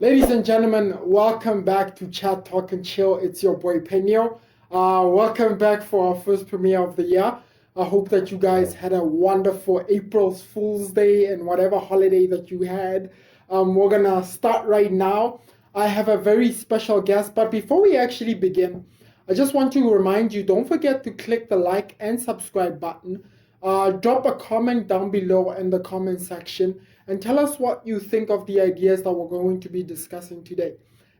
Ladies and gentlemen, welcome back to Chat, Talk and Chill. It's your boy Phenyo. Welcome back for our first premiere of the year. I hope that you guys had a wonderful April Fool's Day and whatever holiday that you had. We're gonna start right now. I have a very special guest, but before we actually begin, I just want to remind you, don't forget to click the like and subscribe button. Drop a comment down below in the comment section and tell us what you think of the ideas that we're going to be discussing today.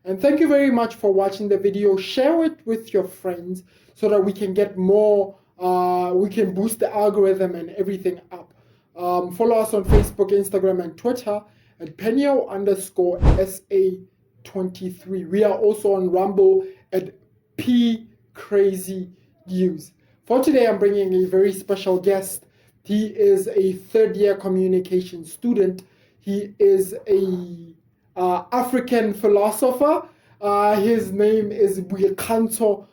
And thank you very much for watching the video. Share it with your friends so that we can get more, we can boost the algorithm and everything up. Follow us on Facebook, Instagram, and Twitter at Phenyo_SA23. We are also on Rumble at PCrazyNews. For today, I'm bringing a very special guest. He is a third-year communication student. He is a African philosopher. His name is Boikgantso.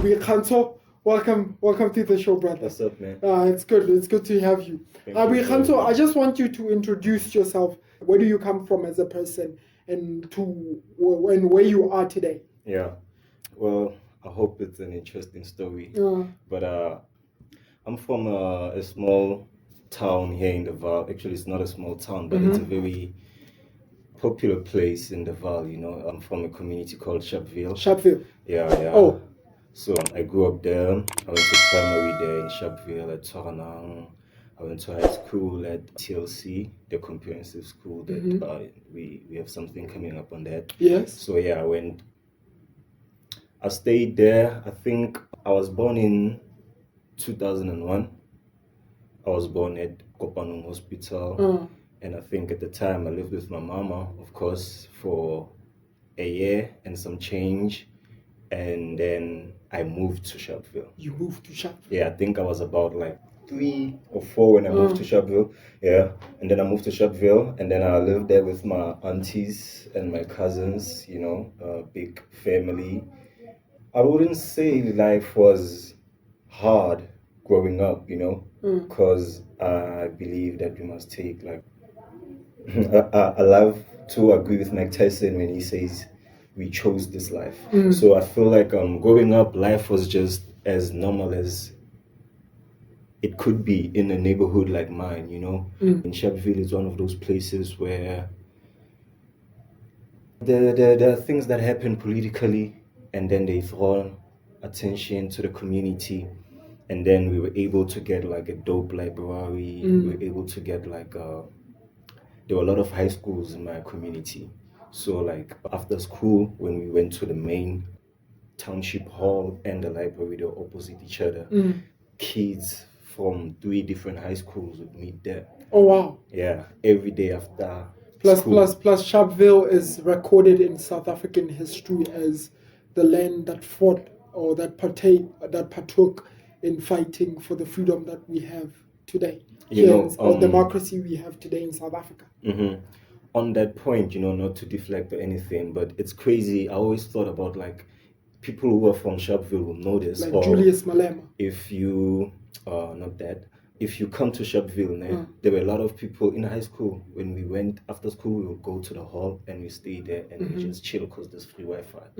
Boikgantso, welcome to the show, brother. What's up, man? It's good to have you. Boikgantso, I just want you to introduce yourself. Where do you come from as a person, and where you are today? Yeah, well, I hope it's an interesting story. But I'm from a small town here in the Valley. Actually, it's not a small town, but it's a very popular place in the Valley. You know, I'm from a community called Sharpeville. Sharpeville. Yeah. Oh. So I grew up there. I went to primary there in Sharpeville at Toranang. I went to high school at TLC, the comprehensive school that we have something coming up on that. Yes. So yeah, I stayed there. I think I was born in 2001. I was born at Kopanung Hospital. And I think at the time I lived with my mama, of course, for a year and some change. And then I moved to Sharpeville. You moved to Sharpeville? Yeah, I think I was about like 3 or 4 when I moved to Sharpeville. Yeah, and then I moved to Sharpeville, and then I lived there with my aunties and my cousins, you know, a big family. I wouldn't say life was hard growing up, you know, because I believe that we must take like, I love to agree with Mike Tyson when he says, we chose this life. So I feel like growing up, life was just as normal as it could be in a neighborhood like mine, you know. And Sharpeville is one of those places where there are things that happen politically, and then they throw attention to the community. And then we were able to get like a dope library. We were able to get like, there were a lot of high schools in my community. So like after school, when we went to the main township hall and the library, they were opposite each other. Kids from 3 different high schools would meet there. Oh wow. Yeah, every day after Plus school. Sharpeville is recorded in South African history as the land that fought or that partook in fighting for the freedom that we have today. Or democracy we have today in South Africa. On that point, you know, not to deflect or anything, but it's crazy. I always thought about like people who are from Sharpeville will know this. Like Julius Malema. If you, if you come to Sharpeville, there were a lot of people in high school. When we went after school, we would go to the hall and we stay there and we just chill because there's free Wi-Fi.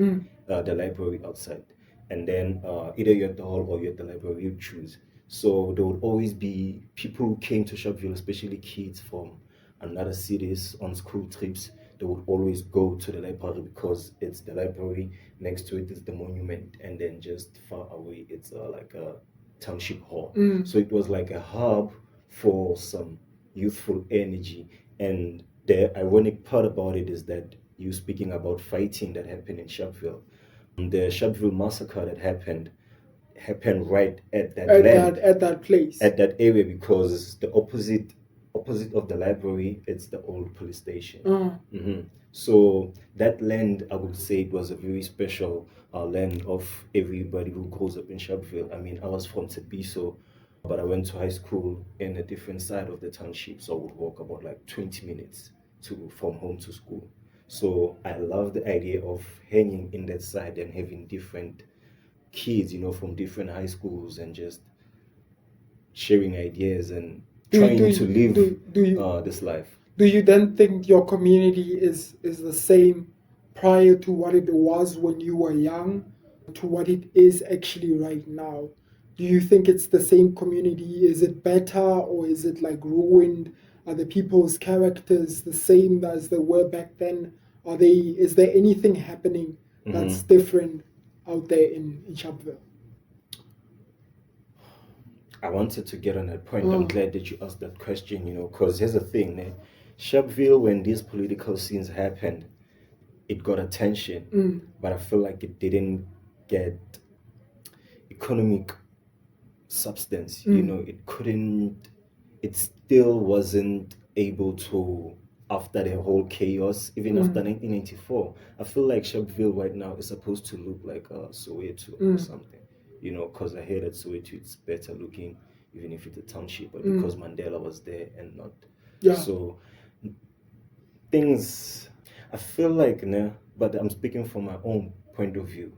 The library outside. And then either you're at the hall or you're at the library, you choose. So there would always be people who came to Sharpeville, especially kids from another cities on school trips. They would always go to the library because it's the library, next to it is the monument, and then just far away it's like a township hall. So it was like a hub for some youthful energy. And the ironic part about it is that you speaking about fighting that happened in Sharpeville. The Sharpeville massacre that happened right at that place, at that area, because the opposite of the library, it's the old police station. So that land, I would say, it was a very special land of everybody who grows up in Sharpeville. I mean, I was from Tebogo, but I went to high school in a different side of the township, so I would walk about like 20 minutes from home to school. So I love the idea of hanging in that side and having different kids, you know, from different high schools and just sharing ideas and Do trying to live you this life. do you then think your community is the same prior to what it was when you were young to what it is actually right now? Do you think it's the same community? Is it better or is it like ruined? Are the people's characters the same as they were back then? Is there anything happening that's different out there in Sharpeville? I wanted to get on that point. I'm glad that you asked that question, because here's the thing. Sharpeville, when these political scenes happened, it got attention, but I feel like it didn't get economic substance. It still wasn't able to, after the whole chaos, even after 1994. I feel like Sharpeville right now is supposed to look like Soweto or something, because I hear that Soweto it's better looking, even if it's a township, but because Mandela was there and not. Yeah. So things, I feel like, but I'm speaking from my own point of view,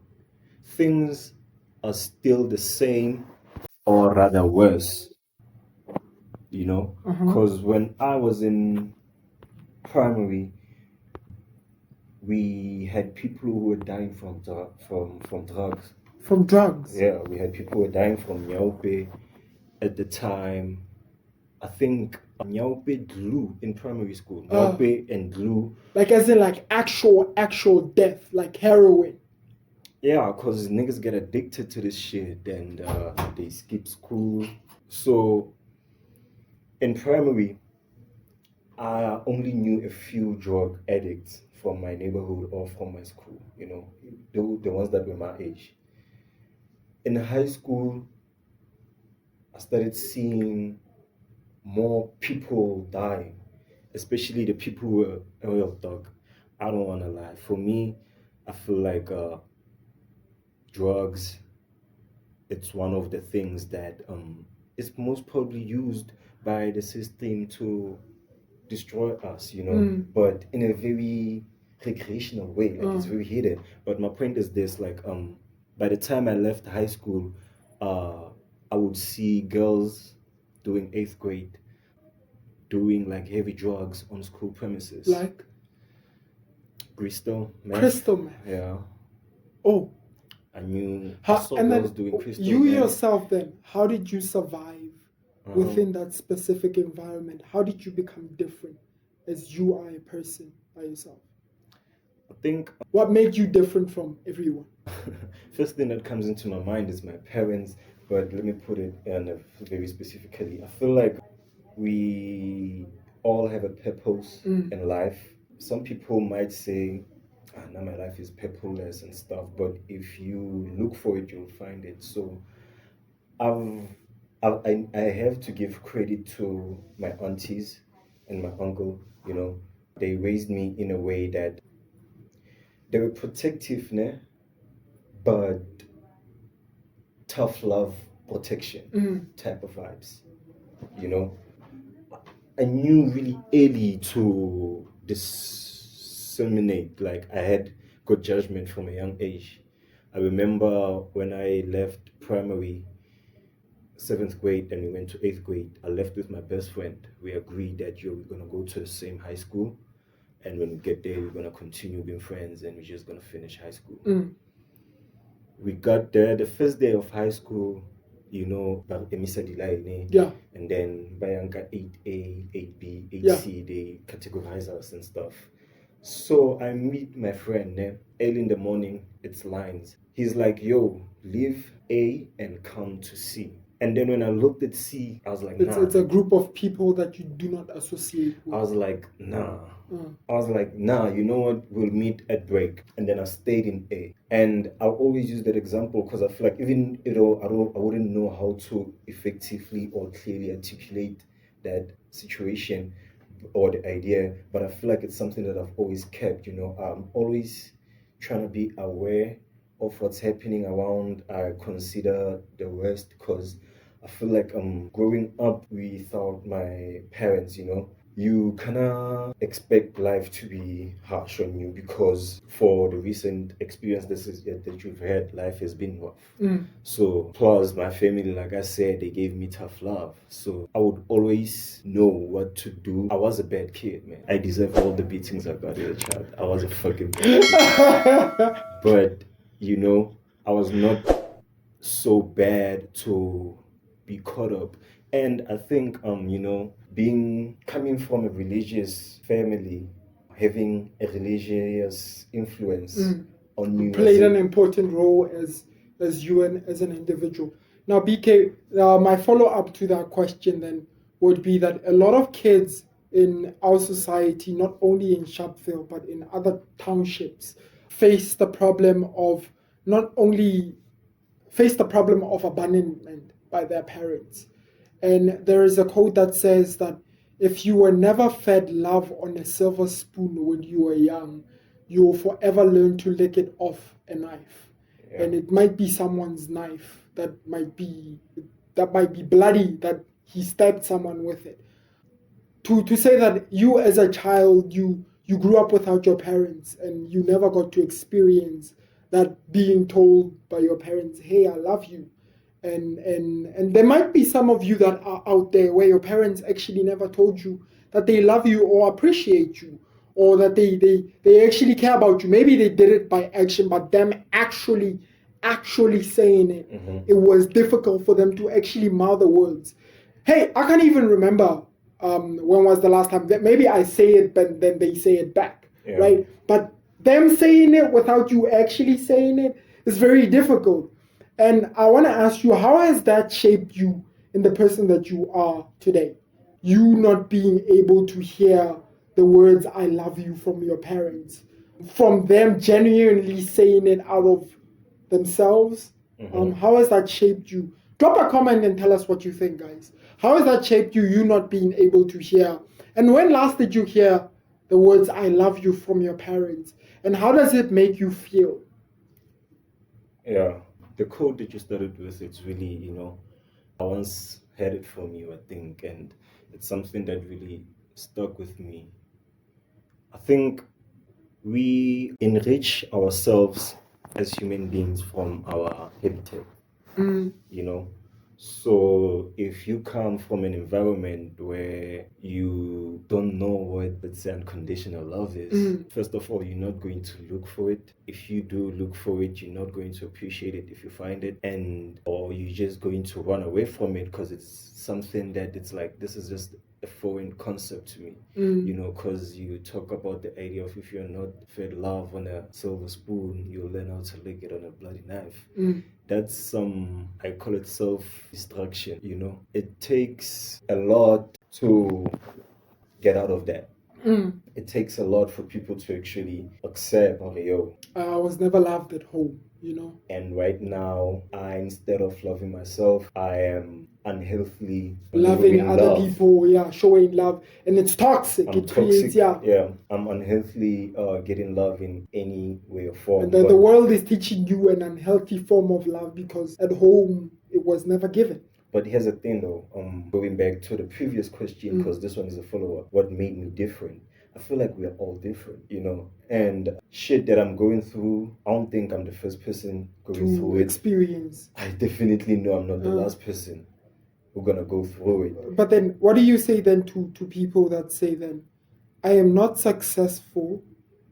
things are still the same or rather worse, because when I was in primary, we had people who were dying from drugs. From drugs? Yeah, we had people who were dying from Nyaupe at the time. I think Nyaupe glue in primary school. Nyaupe and glue. Like as in like actual death, like heroin. Yeah, because niggas get addicted to this shit and they skip school. So in primary, I only knew a few drug addicts from my neighborhood or from my school, the ones that were my age. In high school, I started seeing more people dying, especially the people who were real dog. I don't want to lie. For me, I feel like drugs, it's one of the things that is most probably used by the system to destroy us, but in a very recreational way, like it's very hidden. But my point is this, like by the time I left high school, I would see girls doing 8th grade doing like heavy drugs on school premises, like crystal meth. Crystal meth. Yeah. Oh, I saw and girls then doing crystal you meth. yourself then, how did you survive within that specific environment? How did you become different as you are a person by yourself? I think what made you different from everyone? First thing that comes into my mind is my parents, but let me put it very specifically. I feel like we all have a purpose in life. Some people might say, now my life is purposeless and stuff, but if you look for it, you'll find it. So I have to give credit to my aunties and my uncle. They raised me in a way that they were protective, but tough love protection type of vibes. I knew really early to disseminate, like I had good judgment from a young age. I remember when I left primary, 7th grade, and we went to 8th grade, I left with my best friend. We agreed that we're going to go to the same high school, and when we get there, we're going to continue being friends, and we're just going to finish high school. We got there the first day of high school, Yeah. and then Bayanka 8A, 8B, 8C, they categorize us and stuff. So I meet my friend early in the morning, it's lines. He's like, yo, leave A and come to C. And then when I looked at C, I was like, nah. It's a group of people that you do not associate with. I was like, nah. I was like, nah, you know what? We'll meet at break. And then I stayed in A. And I always use that example because I feel like even, I wouldn't know how to effectively or clearly articulate that situation or the idea, but I feel like it's something that I've always kept. I'm always trying to be aware of what's happening around. I consider the worst because I feel like growing up without my parents, you kinda expect life to be harsh on you because for the recent experience that you've had, life has been rough. So plus my family, like I said, they gave me tough love. So I would always know what to do. I was a bad kid, man. I deserve all the beatings I got as a child. I was a fucking bad kid. But I was not so bad to be caught up. And I think being coming from a religious family, having a religious influence on you played an important role as you and as an individual. Now, BK, my follow up to that question then would be that a lot of kids in our society, not only in Sharpeville but in other townships, face the problem of not only face the problem of abandonment by their parents. And there is a quote that says that if you were never fed love on a silver spoon when you were young, you will forever learn to lick it off a knife. Yeah. And it might be someone's knife that might be bloody, that he stabbed someone with it. To say that you as a child, you grew up without your parents and you never got to experience that being told by your parents, hey, I love you. And there might be some of you that are out there where your parents actually never told you that they love you or appreciate you, or that they actually care about you. Maybe they did it by action, but them actually saying it, it was difficult for them to actually mouth the words. Hey, I can't even remember when was the last time that maybe I say it, but then they say it back, right? But them saying it without you actually saying it is very difficult. And I want to ask you, how has that shaped you in the person that you are today? You not being able to hear the words "I love you" from your parents, from them genuinely saying it out of themselves. How has that shaped you? Drop a comment and tell us what you think, guys. How has that shaped you, you not being able to hear? And when last did you hear the words "I love you" from your parents? And how does it make you feel? Yeah, the quote that you started with, it's really, I once heard it from you, I think, and it's something that really stuck with me. I think we enrich ourselves as human beings from our habitat, So if you come from an environment where you don't know what, let's say, unconditional love is, first of all, you're not going to look for it. If you do look for it, you're not going to appreciate it if you find it, or you're just going to run away from it because it's something that it's like, this is just a foreign concept to me, because you talk about the idea of if you're not fed love on a silver spoon, you'll learn how to lick it on a bloody knife. That's some, I call it self-destruction, It takes a lot to get out of that. It takes a lot for people to actually accept, I was never loved at home, And right now, instead of loving myself, I am unhealthily loving other people, showing love, and it's toxic. I'm toxic. I'm unhealthily getting love in any way or form. And the world is teaching you an unhealthy form of love because at home it was never given. But here's the thing, though. Going back to the previous question, because this one is a follow-up. What made me different? I feel like we are all different, And shit that I'm going through, I don't think I'm the first person going through it. Experience. I definitely know I'm not the last person who's gonna go through it. But then, what do you say then to people that say then, I am not successful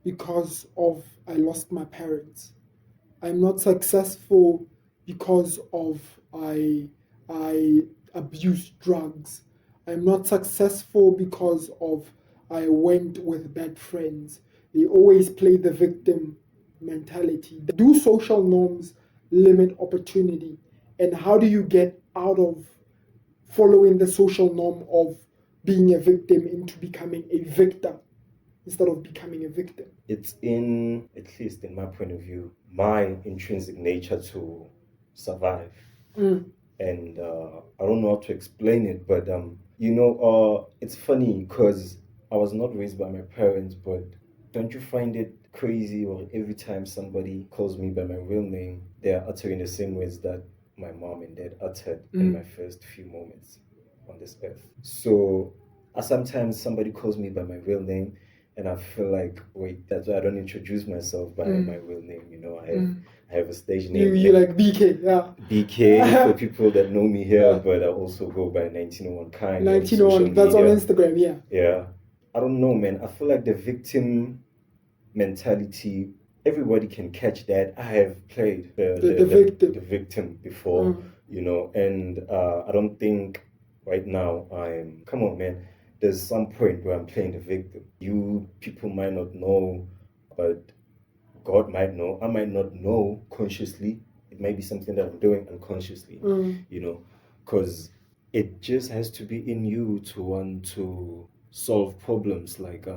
because of I lost my parents. I'm not successful because of I abused drugs. I'm not successful because of I went with bad friends. They always play the victim mentality. Do social norms limit opportunity? And how do you get out of following the social norm of being a victim into becoming a victor instead of becoming a victim? It's in, at least in my point of view, my intrinsic nature to survive. And I don't know how to explain it, but it's funny because I was not raised by my parents, but don't you find it crazy or every time somebody calls me by my real name, they're uttering the same words that my mom and dad uttered in my first few moments on this earth? So Sometimes somebody calls me by my real name, and I feel like, wait, that's why I don't introduce myself by my real name. You know, I have a stage name. You like BK, yeah. BK for people that know me here, Yeah. but I also go by 1901 Kind. 1901, that's on Instagram, yeah. Yeah. I don't know, man. I feel like the victim mentality, everybody can catch that. I have played the victim before, you know, and I don't think right now come on, man. There's some point where I'm playing the victim. You people might not know, but God might know. I might not know consciously. It might be something that I'm doing unconsciously, you know, because it just has to be in you to want to solve problems. Like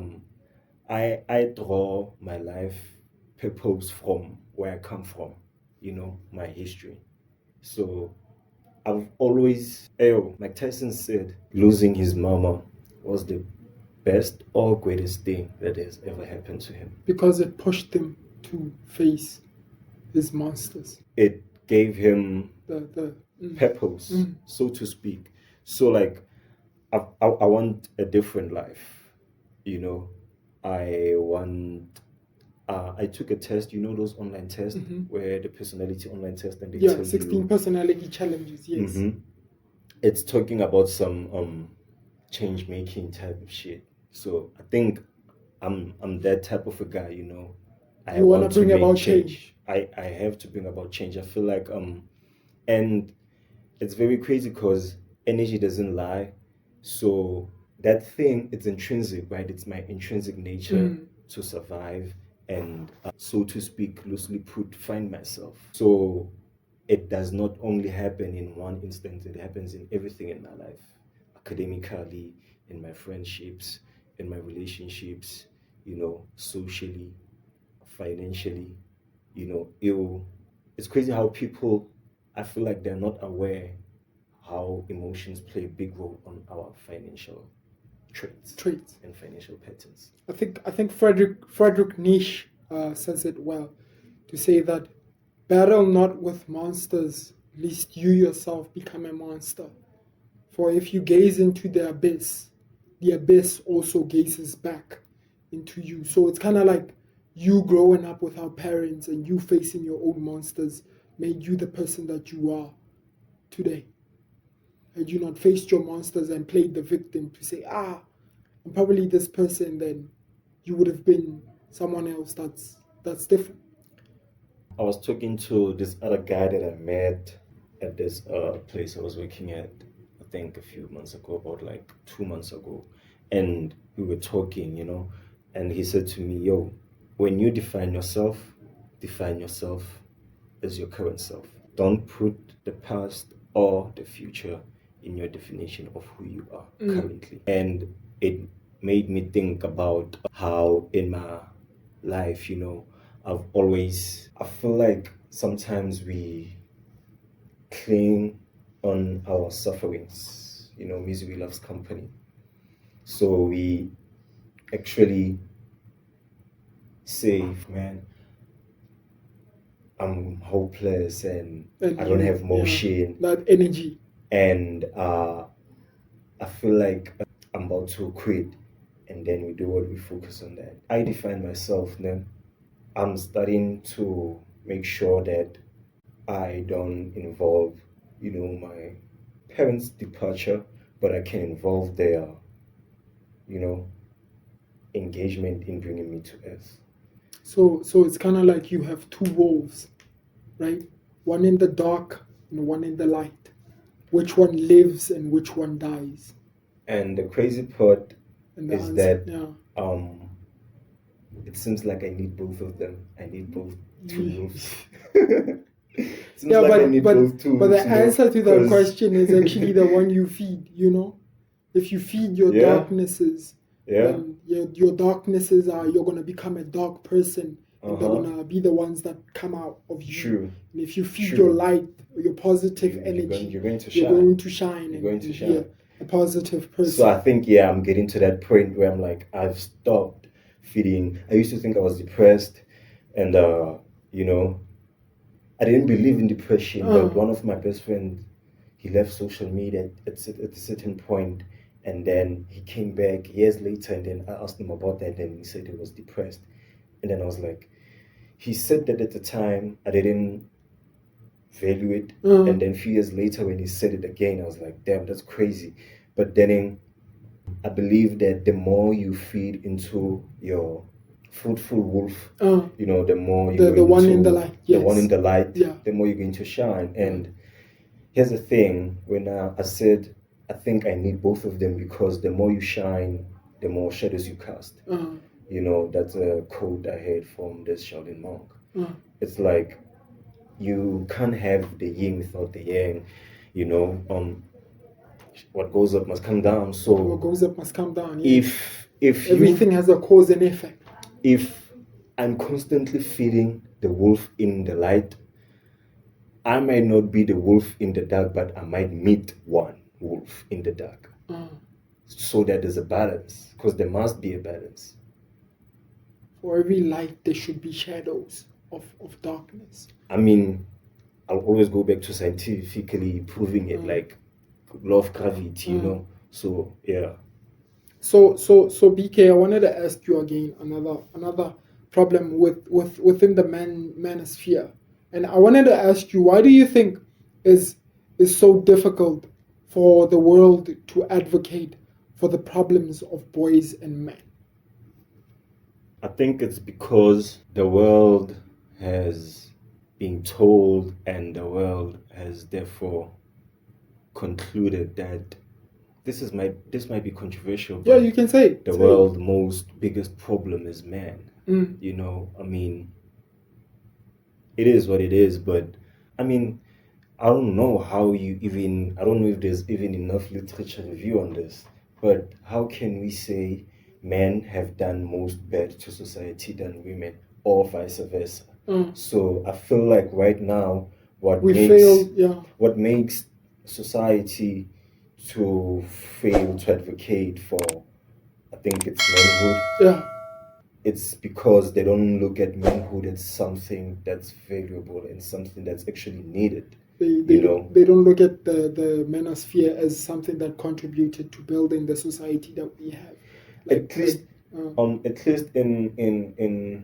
I draw my life purpose from where I come from, you know, my history. So I've always, Mike Tyson said, losing his mama was the best or greatest thing that has ever happened to him. Because it pushed him to face his monsters. It gave him the purpose, so to speak. So like, I want a different life, you know. I took a test, you know, those online tests where the personality online test, and they tell 16 personality challenges, yes. It's talking about some change making type of shit. So I think I'm that type of a guy, you know. I want to bring about change. I have to bring about change. I feel like and it's very crazy because energy doesn't lie. So that thing, it's intrinsic, right? It's my intrinsic nature to survive and, so to speak, loosely put, find myself. So it does not only happen in one instance, it happens in everything in my life, academically, in my friendships, in my relationships, you know, socially, financially, you know. It's crazy how people, I feel like they're not aware how emotions play a big role on our financial traits and financial patterns. I think Frederick Nietzsche says it well, to say that battle not with monsters, lest you yourself become a monster. For if you gaze into the abyss also gazes back into you. So it's kind of like you growing up without parents and you facing your own monsters made you the person that you are today. Had you not faced your monsters and played the victim to say, I'm probably this person, then you would have been someone else that's different. I was talking to this other guy that I met at this place I was working at, I think a few months ago, about like 2 months ago. And we were talking, you know, and he said to me, yo, when you define yourself as your current self. Don't put the past or the future in your definition of who you are currently. And it made me think about how in my life, you know, I feel like sometimes we cling on our sufferings. You know, misery loves company. So we actually say, man, I'm hopeless and I don't have motion. That energy. And I feel like I'm about to quit. And then we do what we focus on that. I define myself then. I'm starting to make sure that I don't involve, you know, my parents' departure, but I can involve their, you know, engagement in bringing me to earth. So it's kind of like you have two wolves, right? One in the dark and one in the light. Which one lives and which one dies? And the crazy part is that it seems like I need both of them. I need both two wolves. But the answer to that question is actually the one you feed, you know? If you feed your darknesses, then your darknesses you're going to become a dark person, and they're going to be the ones that come out of you. True. And if you feed your light, your positive energy, you're going to shine. You're going to shine. A positive person. So I think, I'm getting to that point where I'm like, I've stopped feeding. I used to think I was depressed, and, you know, I didn't believe in depression, but one of my best friends, he left social media at a certain point, And then he came back years later, and then I asked him about that, and he said he was depressed. And then I was like, he said that at the time I didn't value it. And then a few years later, when he said it again, I was like, damn, that's crazy. But then I believe that the more you feed into your fruitful wolf, the more you're the one in the light, the one in the light, yeah, the more you're going to shine. And here's the thing: when I said I think I need both of them, because the more you shine, the more shadows you cast. That's a quote I heard from this Shaolin monk. It's like you can't have the yin without the yang. What goes up must come down. So what goes up must come down. Yeah. If everything has a cause and effect. If I'm constantly feeding the wolf in the light, I might not be the wolf in the dark, but I might meet one wolf in the dark. So that there's a balance, because there must be a balance. For every light, there should be shadows of darkness. I mean, I'll always go back to scientifically proving it, like law of gravity, So yeah. So BK, I wanted to ask you again another problem within the manosphere, and I wanted to ask you, why do you think is so difficult for the world to advocate for the problems of boys and men? I think it's because the world has been told, and the world has therefore concluded that this might be controversial. Yeah, you can say the world's most biggest problem is man. I mean, it is what it is, but I mean, I don't know I don't know if there's even enough literature review on this, but how can we say men have done most bad to society than women, or vice versa? So I feel like right now what makes society to fail to advocate for, I think it's manhood. Yeah. It's because they don't look at manhood as something that's valuable and something that's actually needed. They don't look at the manosphere as something that contributed to building the society that we have. At least in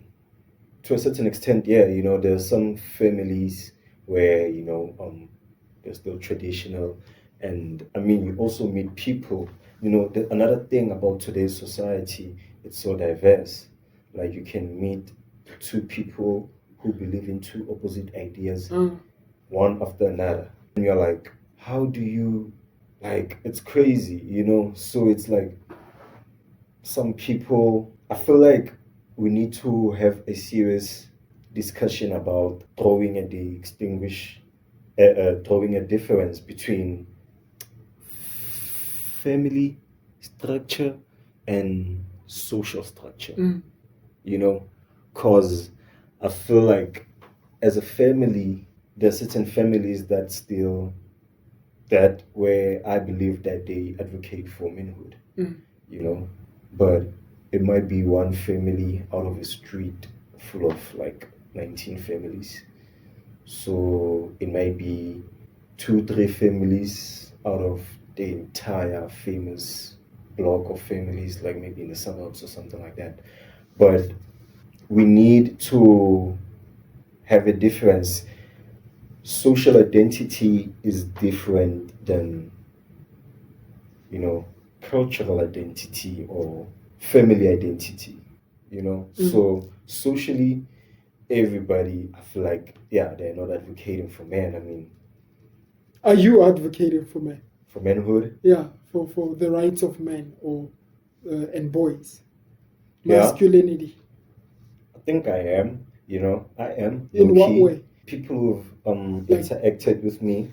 to a certain extent, yeah. There's some families where they're still traditional, and I mean, you also meet people. Another thing about today's society, it's so diverse. Like, you can meet two people who believe in two opposite ideas, one after another, and you're like, how do you, like, it's crazy, So it's like, some people, I feel like we need to have a serious discussion about drawing a difference between family structure and social structure. Because I feel like as a family, there are certain families that where I believe that they advocate for manhood, but it might be one family out of a street full of like 19 families. So it might be 2-3 families out of the entire famous block of families, like maybe in the suburbs or something like that. But we need to have a difference. Social identity is different than, cultural identity or family identity, So socially, everybody, I feel like, yeah, they're not advocating for men. I mean, are you advocating for men? For manhood? Yeah, for the rights of men or and boys, masculinity. I think I am. I am. In what way? People who've interacted with me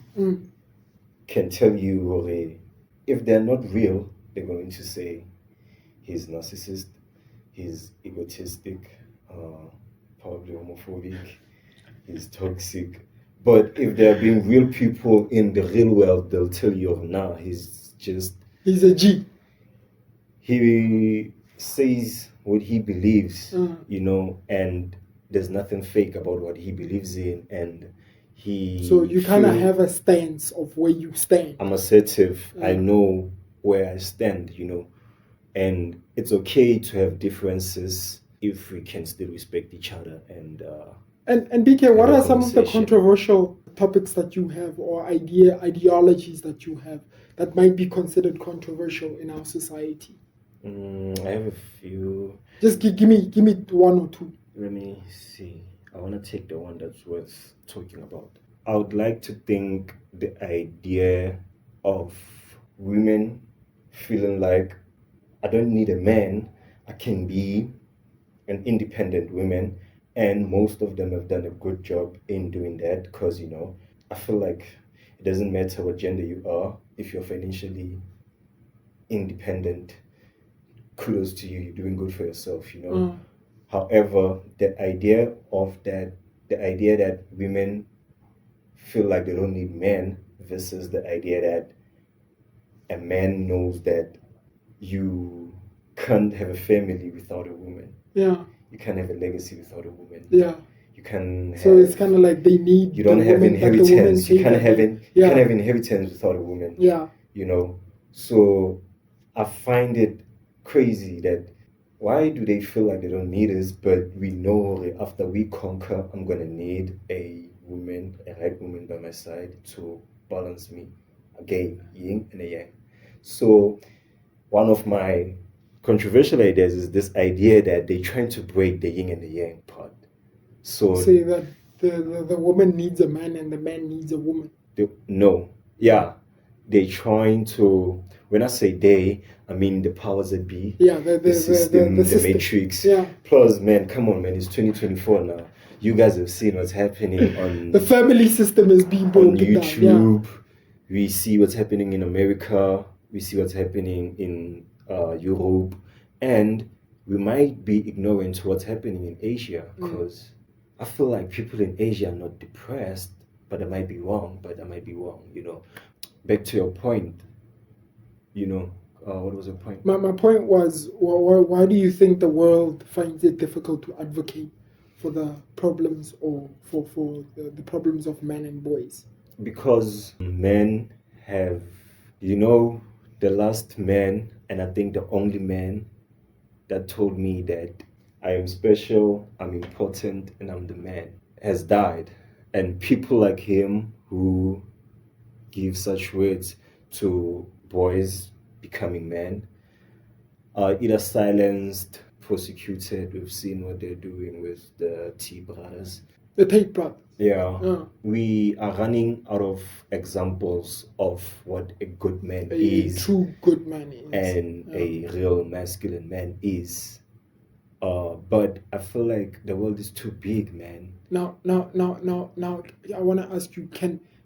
can tell you, if they're not real, they're going to say he's narcissist, he's egotistic, probably homophobic, he's toxic. But if they're being real people in the real world, they'll tell you, nah, he's a G. He says what he believes, and there's nothing fake about what he believes in, and so you kind of have a stance of where you stand. I'm assertive. I know where I stand, and it's okay to have differences if we can still respect each other And BK, what have a are some of the conversation. controversial topics that you have or ideologies that you have that might be considered controversial in our society? I have a few. Just give me one or two. Let me see. I want to take the one that's worth talking about. I would like to think the idea of women feeling like I don't need a man, I can be an independent woman, and most of them have done a good job in doing that because I feel like it doesn't matter what gender you are. If you're financially independent, kudos to you, you're doing good for yourself. However, the idea that women feel like they don't need men versus the idea that a man knows that you can't have a family without a woman. Yeah. You can't have a legacy without a woman. Yeah. You can have, so it's kind of like they need. You don't the have woman, inheritance. You can't have yeah. can't have inheritance without a woman. Yeah. So I find it crazy that why do they feel like they don't need us, but we know that after we conquer, I'm gonna need a right woman by my side to balance me. Again, yin and a yang. So one of my controversial ideas is this idea that they're trying to break the yin and the yang part. So say that the woman needs a man and the man needs a woman. They're trying to. When I say they, I mean the powers that be. Yeah, the system, the system. matrix. Yeah. Plus, man, come on, man, it's 2024 now. You guys have seen what's happening on the family system is being broken on YouTube. Down. Yeah. We see what's happening in America. We see what's happening in Europe, and we might be ignorant to what's happening in Asia because I feel like people in Asia are not depressed, but I might be wrong. Back to your point, what was your point? My point was, why do you think the world finds it difficult to advocate for the problems or for the problems of men and boys? Because men have, the last man, and I think the only man that told me that I am special, I'm important, and I'm the man, has died. And people like him who give such words to boys becoming men are either silenced, prosecuted. We've seen what they're doing with the T brothers. The Tate brothers. Yeah. We are running out of examples of what a good man is. A true good man is. And a real masculine man is. But I feel like the world is too big, man. Now, I want to ask you,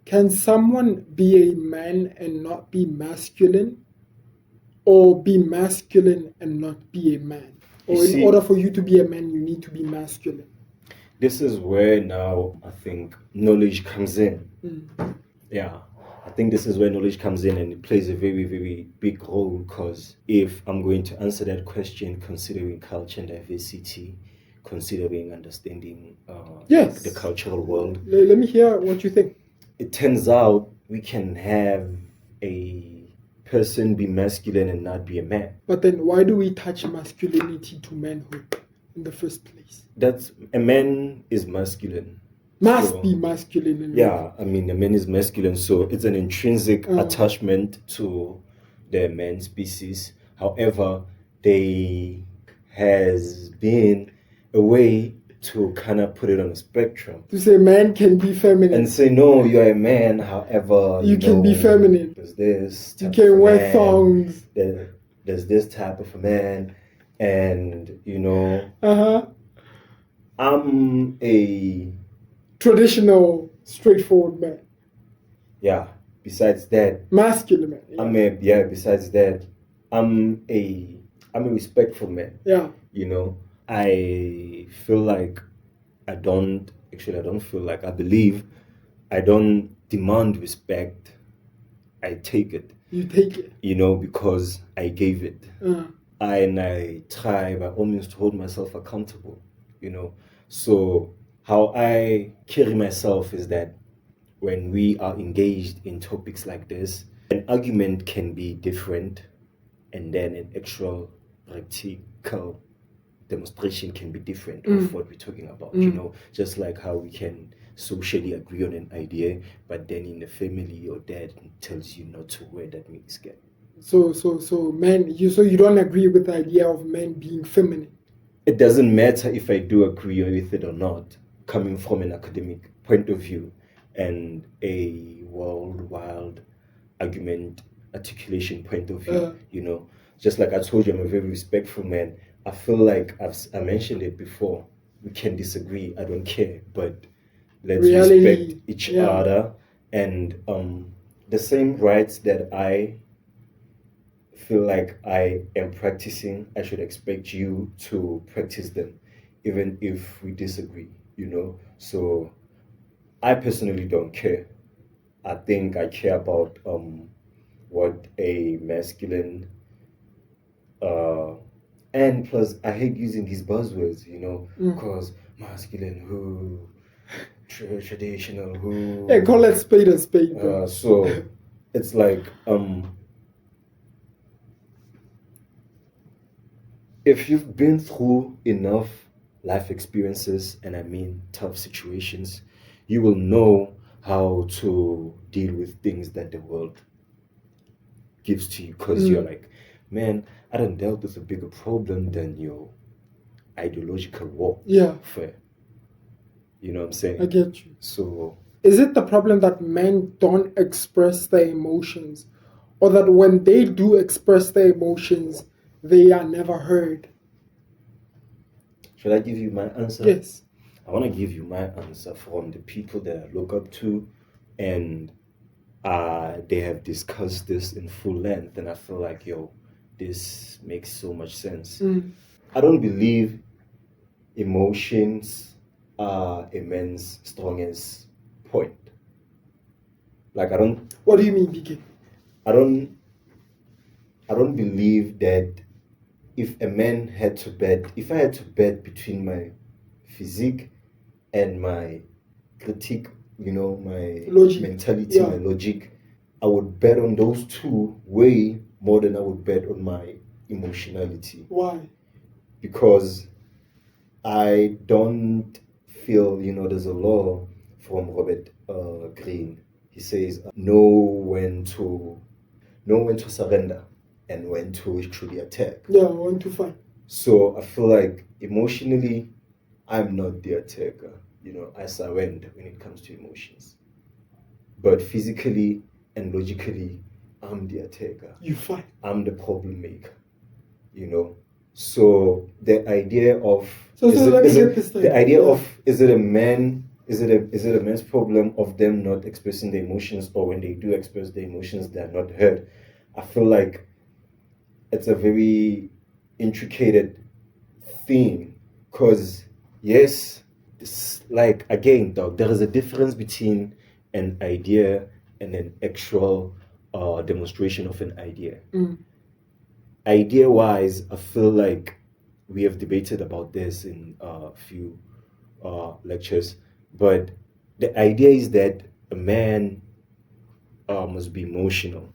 can someone be a man and not be masculine? Or be masculine and not be a man? Or in order for you to be a man, you need to be masculine? This is where now I think knowledge comes in. Yeah, I think this is where knowledge comes in, and it plays a very, very big role, because if I'm going to answer that question considering culture and diversity, considering understanding the cultural world. Let me hear what you think. It turns out we can have a person be masculine and not be a man. But then why do we touch masculinity to manhood in the first place? That's a man is masculine. Must be masculine. A man is masculine, so it's an intrinsic attachment to the man species. However, there has been a way to kind of put it on a spectrum. To say man can be feminine. And say, no, you're a man, however... You can be feminine. There's this you can wear thongs. There's this type of a man, and, I'm a... traditional, straightforward man. Yeah, besides that... masculine man. Yeah. Besides that, I'm a respectful man. Yeah. I feel like I believe I don't demand respect. I take it. You take it. Because I gave it. And I try by all means to hold myself accountable. So how I carry myself is that when we are engaged in topics like this, An argument can be different, and then an actual practical demonstration can be different of what we're talking about. Just like how we can socially agree on an idea, but then in the family, your dad tells you not to wear that miniskirt. So men, you don't agree with the idea of men being feminine? It doesn't matter if I do agree with it or not, coming from an academic point of view and a worldwide argument articulation point of view. Just like I told you, I'm a very respectful man. I feel like I mentioned it before. We can disagree. I don't care, but let's respect each other, and the same rights that I feel like I am practicing, I should expect you to practice them, even if we disagree. So I personally don't care. I think I care about what a masculine and plus I hate using these buzzwords, because masculine who traditional who call it spade a spade. So it's like if you've been through enough life experiences, and I mean tough situations, you will know how to deal with things that the world gives to you, because you're like, man, I done dealt with a bigger problem than your ideological war. Fair. You know what I'm saying? I get you. So is it the problem that men don't express their emotions, or that when they do express their emotions, they are never heard? Should I give you my answer? Yes. I want to give you my answer from the people that I look up to, and they have discussed this in full length, and I feel like, this makes so much sense. I don't believe emotions are a man's strongest point. Like, I don't... What do you mean, BK? I don't believe that if I had to bet between my physique and my critique, my logic, mentality, my logic, I would bet on those two way more than I would bet on my emotionality. Why? Because I don't feel, there's a law from Robert Greene. He says, know when to surrender and when to truly attack. When to fight. So I feel like emotionally, I'm not the attacker. I surrender when it comes to emotions. But physically and logically, I'm the attacker. You fight. I'm the problem maker. So the idea of is it a man's problem of them not expressing their emotions, or when they do express their emotions, they are not heard? I feel like it's a very intricate thing, because yes, like, again, dog, there is a difference between an idea and an actual demonstration of an idea. Idea wise, I feel like we have debated about this in a few lectures, but the idea is that a man must be emotional,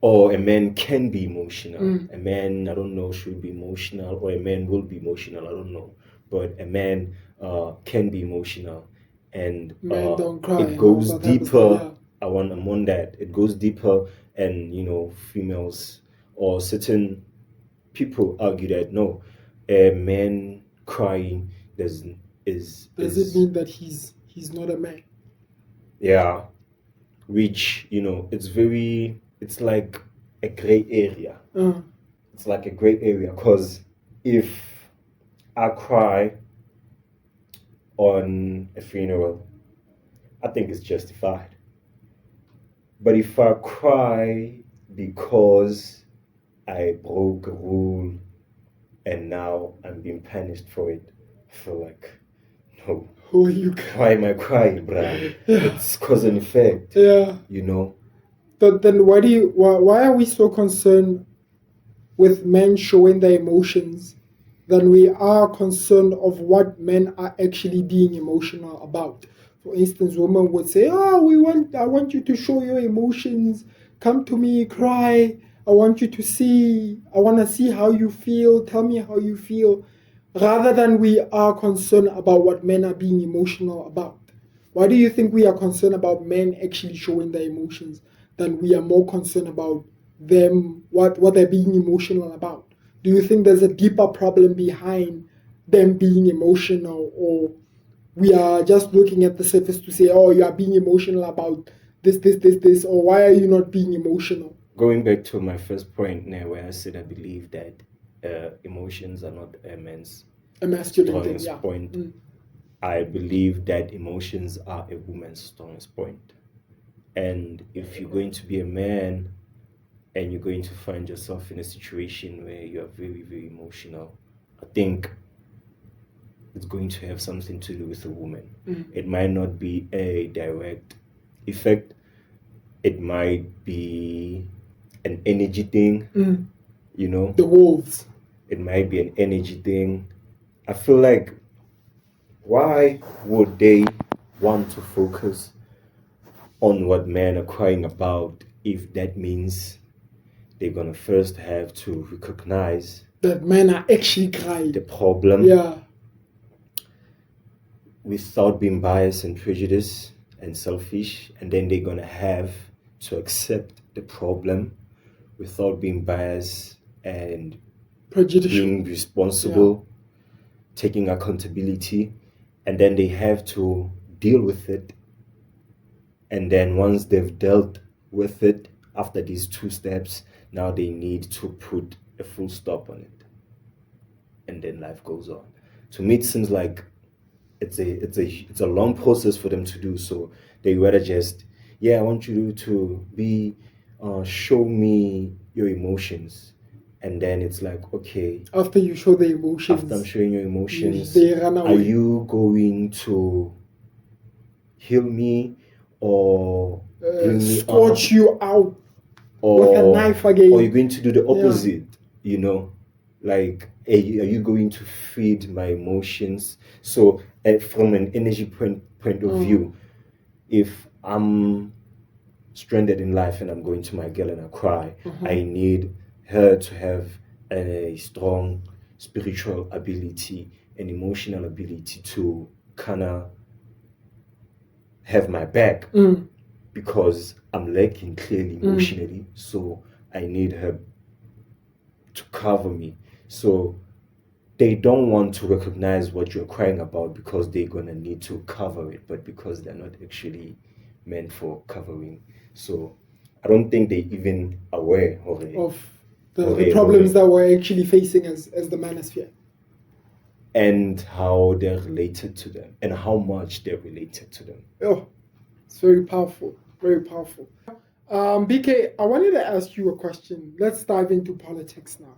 or a man can be emotional. A man, I don't know, should be emotional, or a man will be emotional, I don't know, but a man can be emotional, and men don't cry, it goes deeper. I'm on that. It goes deeper, and females or certain people argue that no, a man crying does it mean that he's not a man? Yeah, which it's like a gray area. It's like a gray area, because if I cry on a funeral, I think it's justified. But if I cry because I broke a rule and now I'm being punished for it, I feel like, no. Why am I crying, bruh? It's cause and effect. But then why are we so concerned with men showing their emotions than we are concerned of what men are actually being emotional about? For instance, women would say, "Oh, I want you to show your emotions. Come to me, cry. I want to see how you feel. Tell me how you feel." Rather than we are concerned about what men are being emotional about. Why do you think we are concerned about men actually showing their emotions than we are more concerned about them, what they're being emotional about? Do you think there's a deeper problem behind them being emotional, or we are just looking at the surface to say, "Oh, you are being emotional about this, or why are you not being emotional?" Going back to my first point now, where I said I believe that emotions are not a man's masculine thing, strongest yeah. point. I believe that emotions are a woman's strongest point. And if you're going to be a man and you're going to find yourself in a situation where you are very, very emotional, I think it's going to have something to do with a woman. It might not be a direct effect. It might be an energy thing, The wolves. It might be an energy thing. I feel like, why would they want to focus on what men are crying about if that means they're gonna first have to recognize that men are actually crying the problem, without being biased and prejudiced and selfish, and then they're gonna have to accept the problem without being biased and prejudicial, being responsible, taking accountability, and then they have to deal with it. And then once they've dealt with it, after these 2 steps, now they need to put a full stop on it. And then life goes on. To me, it seems like it's a long process for them to do. So they rather just, I want you to be, show me your emotions. And then it's like, okay. After you show the emotions. After I'm showing your emotions, they run away. Are you going to heal me or bring me scorch up, you out or with a knife again? Or you're going to do the opposite, Like, are you going to feed my emotions? So from an energy point of view, if I'm stranded in life and I'm going to my girl and I cry, I need her to have a strong spiritual ability and emotional ability to kind of have my back, because I'm lacking clearly emotionally. So I need her to cover me. So they don't want to recognize what you're crying about because they're gonna need to cover it, but because they're not actually meant for covering. So I don't think they even aware of the problems that we're actually facing as the manosphere, and how they're related to them, and how much they're related to them. Oh, it's very powerful, very powerful. BK, I wanted to ask you a question. Let's dive into politics now.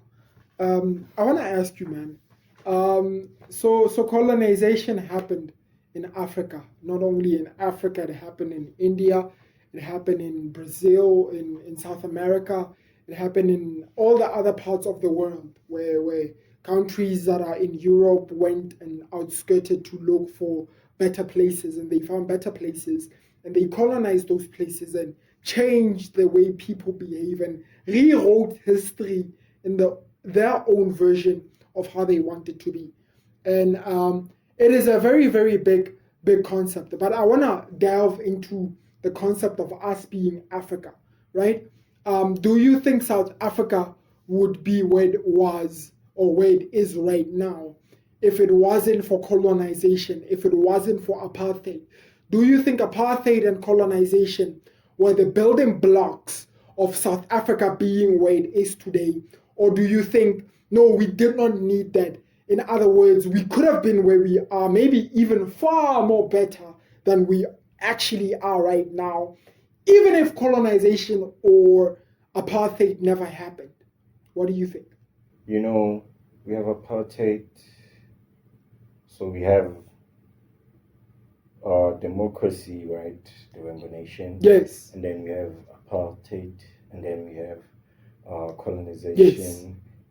I want to ask you, man. So colonization happened in Africa. Not only in Africa, it happened in India, it happened in Brazil, in South America, it happened in all the other parts of the world where countries that are in Europe went and outskirted to look for better places, and they found better places, and they colonized those places and changed the way people behave and rewrote history in their own version of how they want it to be. And it is a very, very big concept. But I want to delve into the concept of us being Africa, right? Do you think South Africa would be where it was or where it is right now if it wasn't for colonization, if it wasn't for apartheid? Do you think apartheid and colonization were the building blocks of South Africa being where it is today? Or do you think, no, we did not need that? In other words, we could have been where we are, maybe even far more better than we actually are right now, even if colonization or apartheid never happened. What do you think? We have apartheid, so we have democracy, right? The Rainbow Nation. Yes. And then we have apartheid, and then we have colonization, yes.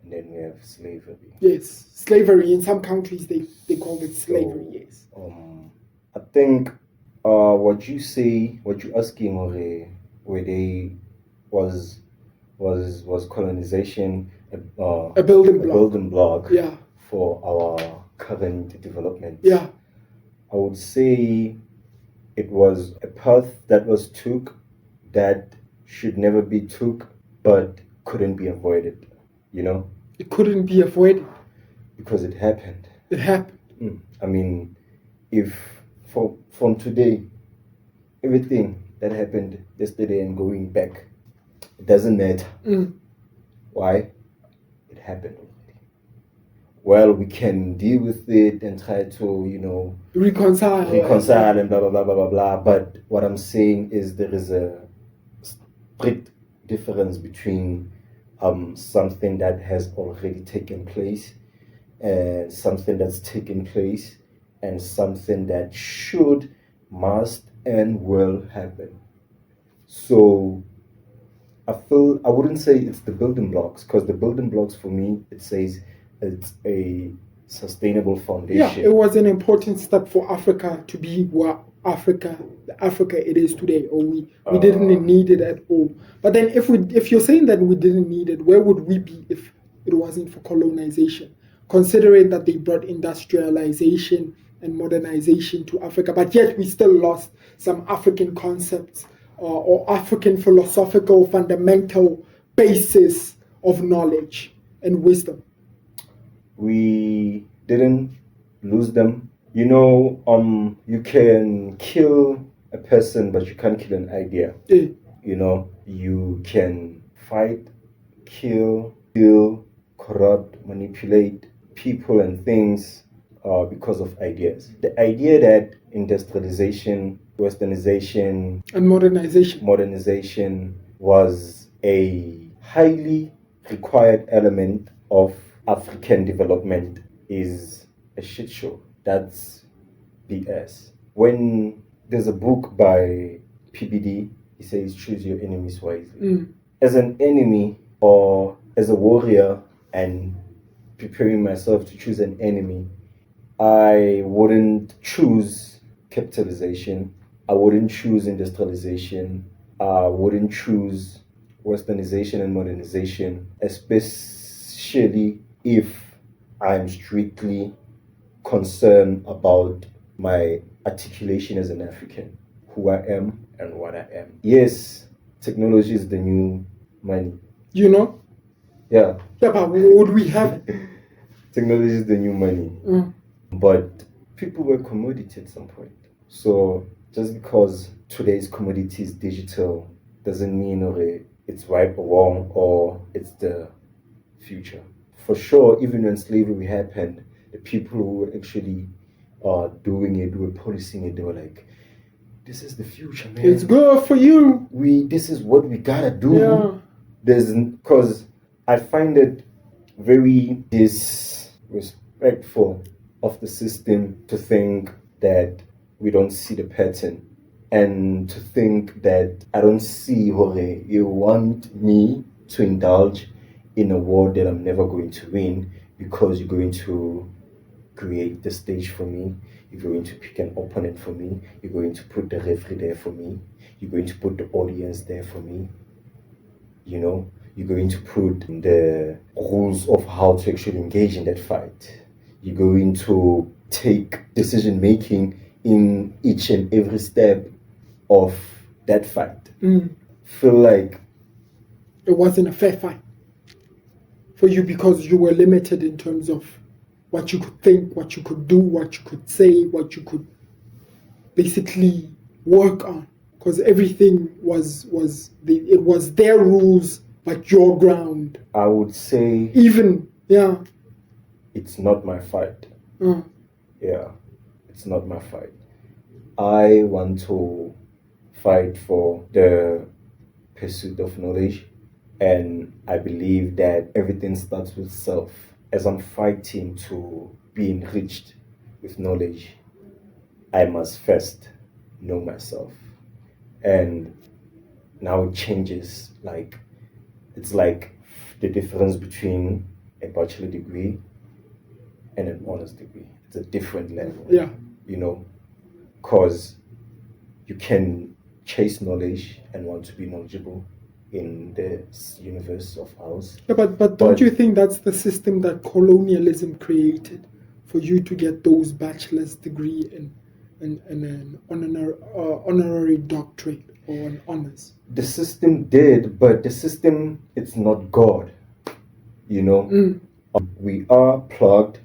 And then we have slavery. Yes, slavery. In some countries, they call it slavery, yes. I think What you say, what you asking, where they was colonization A building a block. building block Yeah. for our current development. Yeah. I would say it was a path that was took that should never be took, but couldn't be avoided. You know, It couldn't be avoided. because it happened. It happened. I mean, if from today, everything that happened yesterday and going back, it doesn't matter. Why? It happened already. Well, we can deal with it and try to, Reconcile and blah, blah, blah, blah, blah, blah. But what I'm saying is there is a strict difference between something that has already taken place and something that's taken place and something that should, must, and will happen. So I wouldn't say it's the building blocks, because the building blocks for me, it says it's a sustainable foundation. Yeah, it was an important step for Africa to be where Africa it is today, or we didn't need it at all. But then if you're saying that we didn't need it, where would we be if it wasn't for colonization? Considering that they brought industrialization and modernization to Africa, but yet we still lost some African concepts or African philosophical fundamental basis of knowledge and wisdom. We didn't lose them. You can kill a person, but you can't kill an idea. Yeah. You can fight, kill, corrupt, manipulate people and things because of ideas. The idea that industrialization, westernization, and modernization was a highly required element of African development is a shit show. That's BS. When there's a book by PBD, he says choose your enemies wisely. As an enemy or as a warrior and preparing myself to choose an enemy, I wouldn't choose capitalization. I wouldn't choose industrialization. I wouldn't choose westernization and modernization, especially if I'm strictly concerned about my articulation as an African, who I am and what I am. Yes, technology is the new money. Yeah. Yeah, but would we have it? Technology is the new money. But people were commodity at some point. So just because today's commodity is digital doesn't mean it's right or wrong or it's the future. For sure, even when slavery happened, the people who were actually doing it, who were policing it, they were like, this is the future, man. It's good for you. This is what we gotta do. Yeah. Because I find it very disrespectful of the system to think that we don't see the pattern, and to think that I don't see you want me to indulge in a war that I'm never going to win, because you're going to create the stage for me, you're going to pick an opponent for me, you're going to put the referee there for me, you're going to put the audience there for me, you're going to put the rules of how to actually engage in that fight. You're going to take decision making in each and every step of that fight. Feel like it wasn't a fair fight for you because you were limited in terms of what you could think, what you could do, what you could say, what you could basically work on, because everything was their rules but your ground. I would say it's not my fight. Yeah, it's not my fight. I want to fight for the pursuit of knowledge, and I believe that everything starts with self. As I'm fighting to be enriched with knowledge, I must first know myself. And now it changes. It's like the difference between a bachelor degree and an honors degree. It's a different level. Yeah. Because you can chase knowledge and want to be knowledgeable in this universe of ours. Yeah, but don't you think that's the system that colonialism created for you to get those bachelor's degree and an honorary doctorate or an honors? The system did, but the system, it's not God. You know, we are plugged,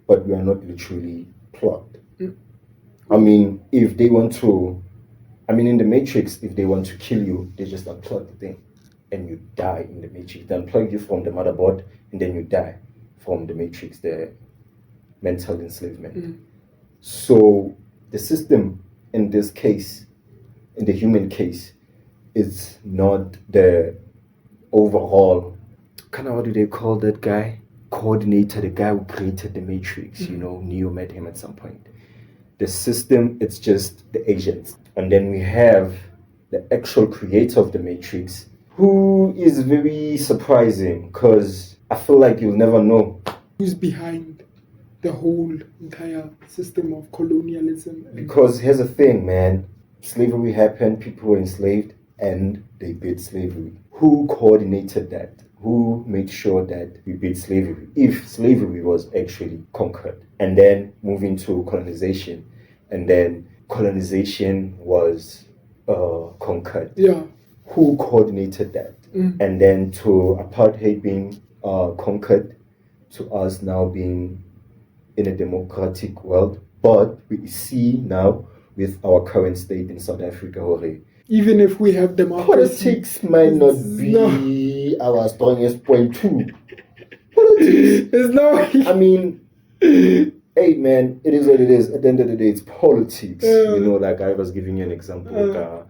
but we are not literally plugged. I mean, if they want to, in the Matrix, if they want to kill you, they just unplug the thing and you die in the Matrix. They unplug you from the motherboard and then you die from the Matrix, the mental enslavement. So the system in this case, in the human case, is not the overall, kind of, what do they call that guy? Coordinator, the guy who created the Matrix, you know, Neo met him at some point. The system, it's just the agents. And then we have the actual creator of the Matrix, who is very surprising because I feel like you'll never know who's behind the whole entire system of colonialism. Because here's the thing, man. Slavery happened, people were enslaved, and they beat slavery. Who coordinated that? Who made sure that we beat slavery? If slavery was actually conquered, and then moving to colonization, and then colonization was conquered. Yeah. Who coordinated that? And then to apartheid being conquered, to us now being in a democratic world. But we see now with our current state in South Africa, even if we have democracy, politics might not be our strongest point too. Politics. There's no. I mean, hey man, it is what it is. At the end of the day, it's politics. You know, like I was giving you an example of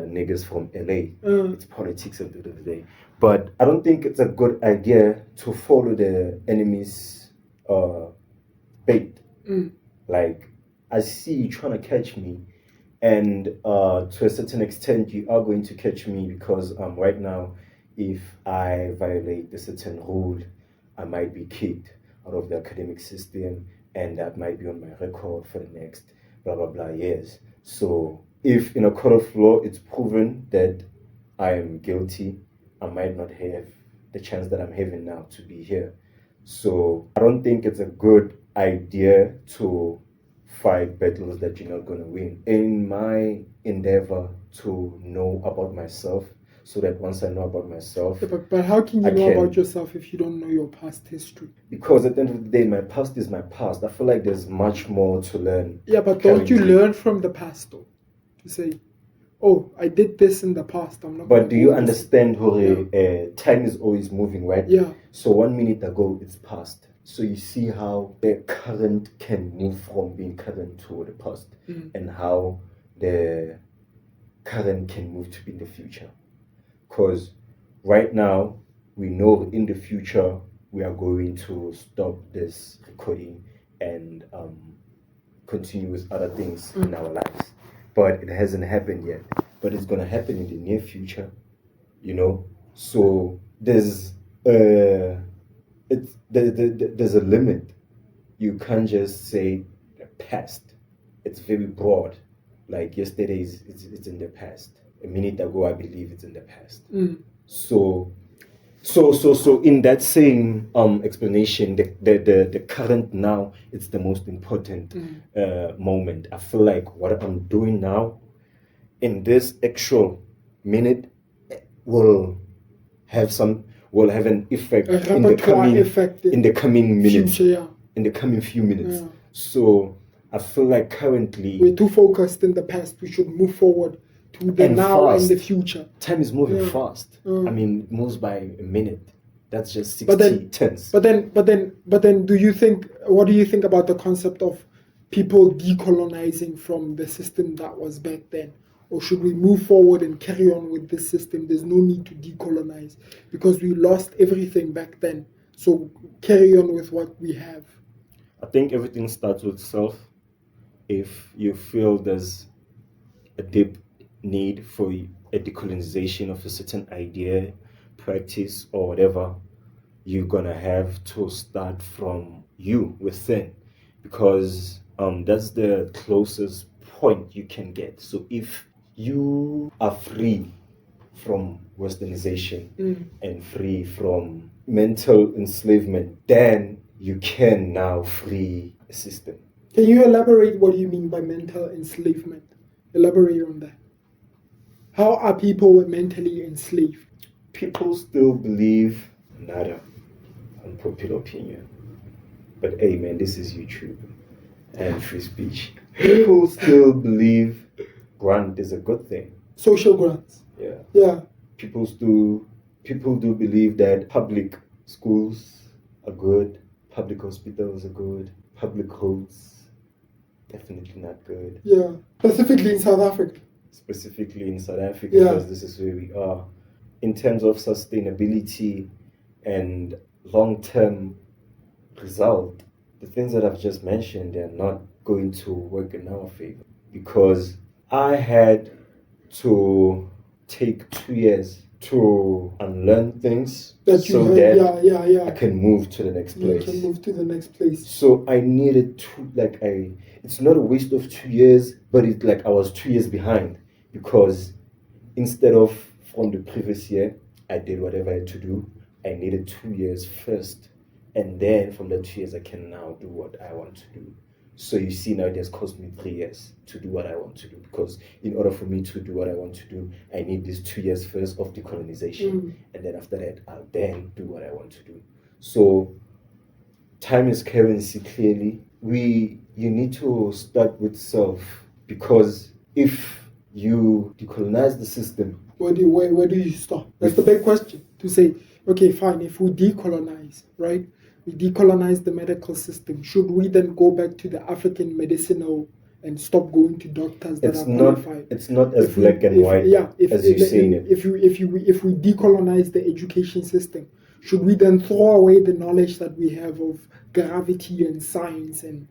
niggas from LA. It's politics at the end of the day. But I don't think it's a good idea to follow the enemy's bait. Like, I see you trying to catch me, and to a certain extent you are going to catch me because right now, if I violate a certain rule, I might be kicked out of the academic system, and that might be on my record for the next blah blah blah years. So if in a court of law it's proven that I am guilty, I might not have the chance that I'm having now to be here. So I don't think it's a good idea to fight battles that you're not going to win. In my endeavor to know about myself, so that once I know about myself... But how can you know about yourself if you don't know your past history? Because at the end of the day, my past is my past. I feel like there's much more to learn. Yeah, but don't you learn from the past though? To say, oh, I did this in the past. I'm not. But do you understand, Jorge? Time is always moving, right? Yeah. So 1 minute ago, it's past. So you see how the current can move from being current to the past, and how the current can move to be in the future. Because right now, we know in the future, we are going to stop this recording and continue with other things in our lives. But it hasn't happened yet. But it's going to happen in the near future, you know. So there's there's a limit. You can't just say the past. It's very broad. Like yesterday, it's in the past. A minute ago, I believe it's in the past. So in that same explanation, the current now, it's the most important moment. I feel like what I'm doing now in this actual minute will have an effect in the coming minutes, future, in the coming few minutes. So I feel like currently we're too focused in the past. We should move forward to the now and the future. Time is moving fast. I mean, it moves by a minute. That's just 60 tenths. But then, what do you think about the concept of people decolonizing from the system that was back then? Or should we move forward and carry on with this system? There's no need to decolonize because we lost everything back then. So carry on with what we have. I think everything starts with self. If you feel there's a deep need for a decolonization of a certain idea, practice, or whatever, you're gonna have to start from you within, because that's the closest point you can get. So if you are free from westernization and free from mental enslavement, then you can now free a system. Can you elaborate what you mean by mental enslavement? Elaborate on that. How are people mentally enslaved? People still believe, nada, unpopular opinion. But hey man, this is YouTube and free speech. People still believe grant is a good thing. Social grants. Yeah. People do believe that public schools are good, public hospitals are good, public roads definitely not good. Yeah. Specifically in South Africa. Because this is where we are. In terms of sustainability and long-term result, the things that I've just mentioned, they're not going to work in our favor, because I had to take 2 years to unlearn things I can move to the next place. You can move to the next place. So I needed to, it's not a waste of 2 years, but it's like I was 2 years behind, because instead of from the previous year, I did whatever I had to do. I needed 2 years first, and then from the 2 years, I can now do what I want to do. So you see, now it has cost me 3 years to do what I want to do, because in order for me to do what I want to do, I need these 2 years first of decolonization, and then after that, I'll then do what I want to do. So time is currency, clearly. You need to start with self, because if you decolonize the system, where do you start? That's the big question. To say, okay, fine, if we decolonize, right? We decolonize the medical system. Should we then go back to the African medicinal and stop going to doctors that are qualified? It's not as black and white as you're saying it. If we decolonize the education system, should we then throw away the knowledge that we have of gravity and science and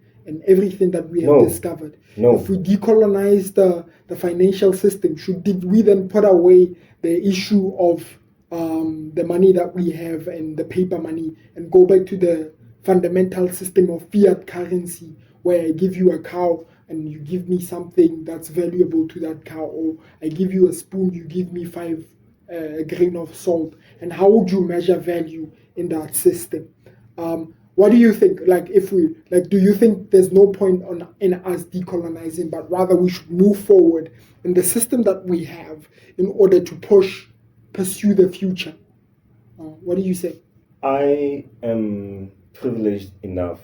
everything that we have discovered? No. If we decolonize the financial system, did we then put away the issue of the money that we have and the paper money and go back to the fundamental system of fiat currency, where I give you a cow and you give me something that's valuable to that cow, or I give you a spoon, you give me 5 grain of salt? And how would you measure value in that system? What do you think? Do you think there's no point in us decolonizing, but rather we should move forward in the system that we have in order to pursue the future? What do you say? I am privileged enough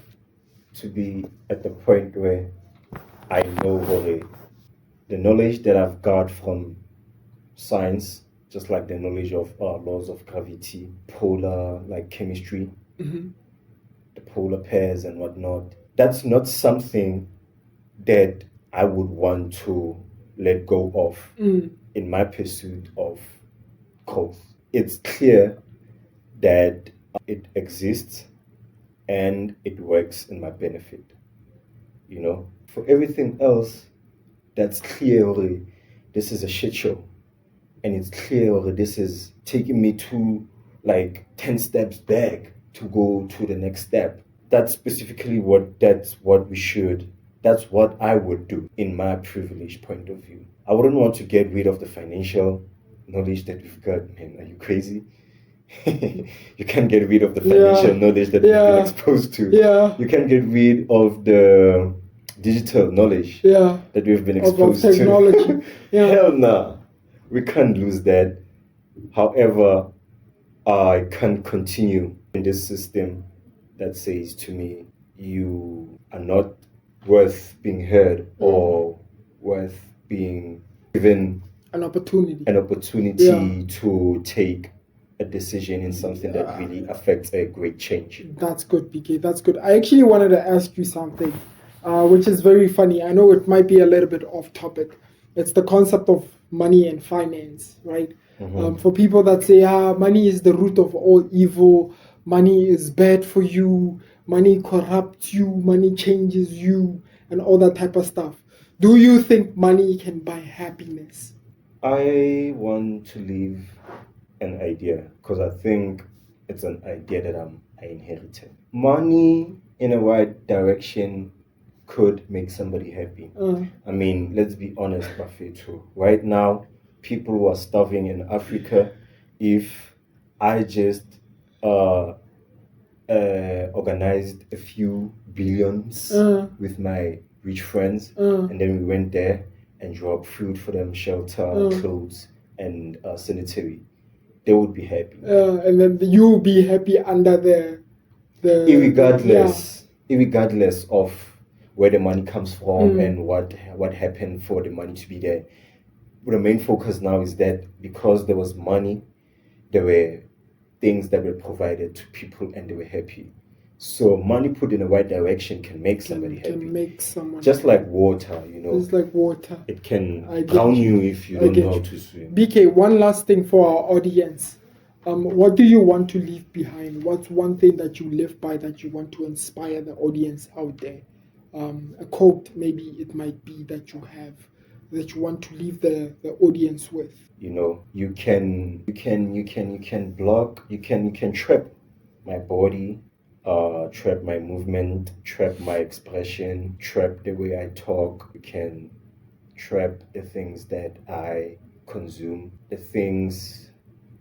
to be at the point where I know the knowledge that I've got from science, just like the knowledge of laws of gravity, polar, like chemistry, the polar pairs and whatnot. That's not something that I would want to let go of in my pursuit of growth. It's clear that it exists and it works in my benefit. For everything else, that's clear already. This is a shit show, and it's clear already. This is taking me to 10 steps back to go to the next step. That's what I would do in my privileged point of view. I wouldn't want to get rid of the financial knowledge that we've got. Man, are you crazy? You can't get rid of the financial knowledge that we've been exposed to. You can't get rid of the digital knowledge that we've been exposed of technology. to. Hell nah. We can't lose that. However, I can't continue in this system that says to me, you are not worth being heard or worth being given an opportunity to take a decision in something that really affects a great change. That's good, BK. That's good. I actually wanted to ask you something, which is very funny. I know it might be a little bit off topic. It's the concept of money and finance, right? For people that say, money is the root of all evil, money is bad for you, money corrupts you, money changes you, and all that type of stuff. Do you think money can buy happiness? I want to leave an idea, because I think it's an idea that I inherited. Money in a right direction could make somebody happy. I mean, let's be honest, Bafetu. Right now, people who are starving in Africa, if I just organized a few billions with my rich friends, and then we went there and dropped food for them, shelter, clothes, and sanitary, they would be happy. And then you'll be happy under the irregardless of where the money comes from and what happened for the money to be there. But the main focus now is that because there was money, there were things that were provided to people and they were happy. So money put in the right direction can make somebody happy. Can make someone just like water, It's like water. It can drown you if you don't know how to swim. BK, one last thing for our audience. What do you want to leave behind? What's one thing that you live by that you want to inspire the audience out there? A quote, maybe it might be that you have that you want to leave the audience with. You can block, you can trap my body, trap my movement, trap my expression, trap the way I talk. You can trap the things that I consume, the things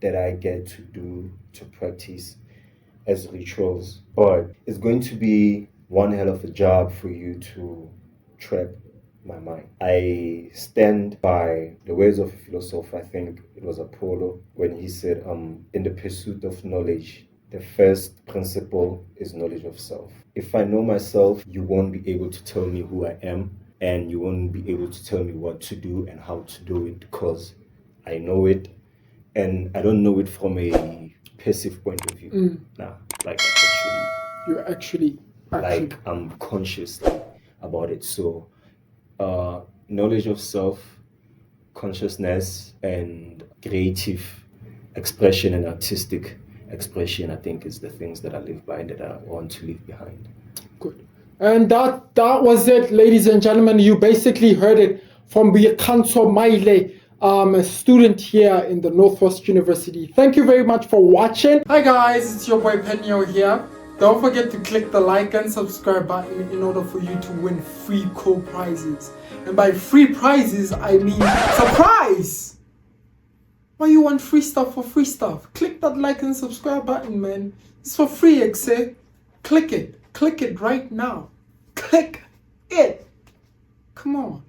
that I get to do, to practice as rituals. But it's going to be one hell of a job for you to trap my mind. I stand by the words of a philosopher, I think it was Apollo, when he said, in the pursuit of knowledge, the first principle is knowledge of self. If I know myself, you won't be able to tell me who I am, and you won't be able to tell me what to do and how to do it, because I know it, and I don't know it from a passive point of view. You're actually like I'm conscious about it. So knowledge of self, consciousness, and creative expression and artistic expression, I think, is the things that I live by and that I want to leave behind. Good. And that was it, ladies and gentlemen. You basically heard it from Boikgantso Maile, a student here in the Northwest University. Thank you very much for watching. Hi guys, it's your boy Phenyo here. Don't forget to click the like and subscribe button in order for you to win free cool prizes. And by free prizes, I mean surprise! Why you want free stuff for free stuff? Click that like and subscribe button, man. It's for free, Exe. Click it. Click it right now. Click it. Come on.